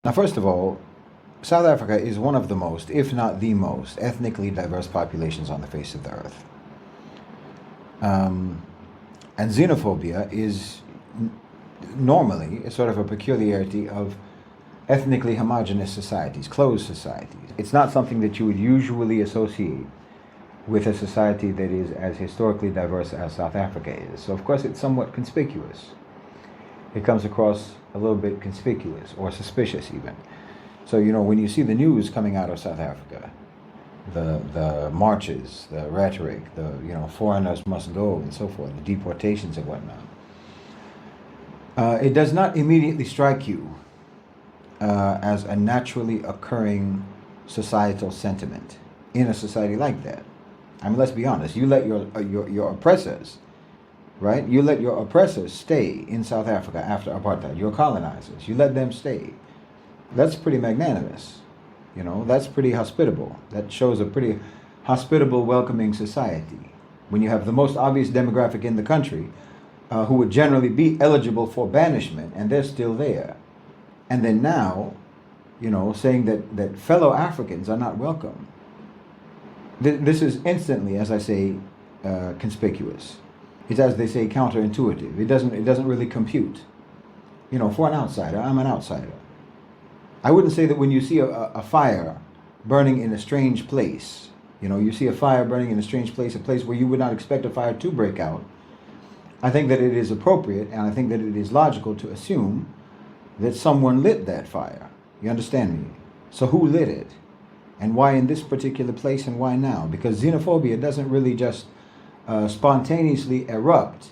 Now, first of all, South Africa is one of the most, if not the most, ethnically diverse populations on the face of the earth. And xenophobia is normally a sort of a peculiarity of ethnically homogenous societies, closed societies. It's not something that you would usually associate with a society that is as historically diverse as South Africa is. So of course it's somewhat conspicuous. It comes across a little bit conspicuous or suspicious even. So, you know, when you see the news coming out of South Africa, the marches, the rhetoric, foreigners must go and so forth, the deportations and whatnot, it does not immediately strike you as a naturally occurring societal sentiment in a society like that. I mean, let's be honest. You let your oppressors, right? You let your oppressors stay in South Africa after apartheid. Your colonizers, you let them stay. That's pretty magnanimous. You know, that's pretty hospitable. That shows a pretty hospitable, welcoming society. When you have the most obvious demographic in the country, who would generally be eligible for banishment, and they're still there. And then now, you know, saying that fellow Africans are not welcome. This is instantly, as I say, conspicuous. It's, as they say, counterintuitive. It doesn't really compute. You know, for an outsider, I'm an outsider. I wouldn't say that when you see a fire burning in a strange place, you know, you see a fire burning in a strange place, a place where you would not expect a fire to break out. I think that it is appropriate, and I think that it is logical to assume that someone lit that fire. You understand me? So who lit it? And why in this particular place and why now? Because xenophobia doesn't really just spontaneously erupt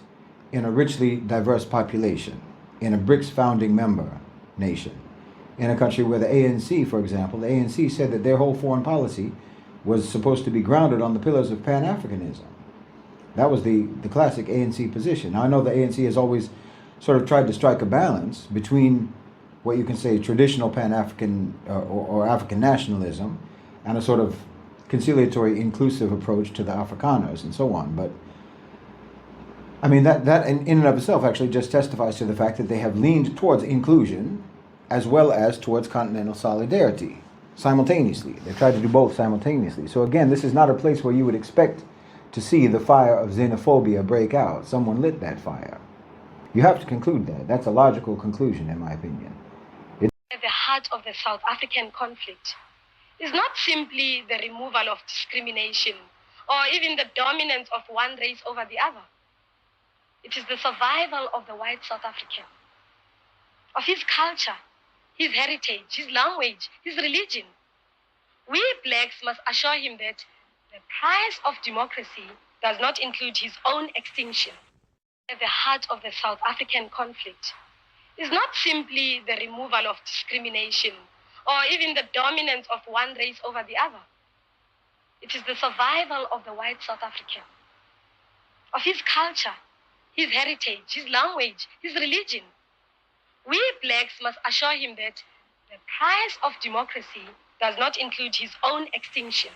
in a richly diverse population, in a BRICS founding member nation. In a country where the ANC, for example, the ANC said that their whole foreign policy was supposed to be grounded on the pillars of Pan-Africanism. That was the classic ANC position. Now, I know the ANC has always sort of tried to strike a balance between what you can say traditional Pan-African or African nationalism and a sort of conciliatory, inclusive approach to the Afrikaners and so on. But, I mean, that in and of itself actually just testifies to the fact that they have leaned towards inclusion as well as towards continental solidarity simultaneously. They've tried to do both simultaneously. So again, this is not a place where you would expect to see the fire of xenophobia break out. Someone lit that fire. You have to conclude that. That's a logical conclusion, in my opinion. At the heart of the South African conflict is not simply the removal of discrimination or even the dominance of one race over the other. It is the survival of the white South African, of his culture, his heritage, his language, his religion. We blacks must assure him that the price of democracy does not include his own extinction. At the heart of the South African conflict is not simply the removal of discrimination or even the dominance of one race over the other. It is the survival of the white South African, of his culture, his heritage, his language, his religion. We blacks must assure him that the price of democracy does not include his own extinction.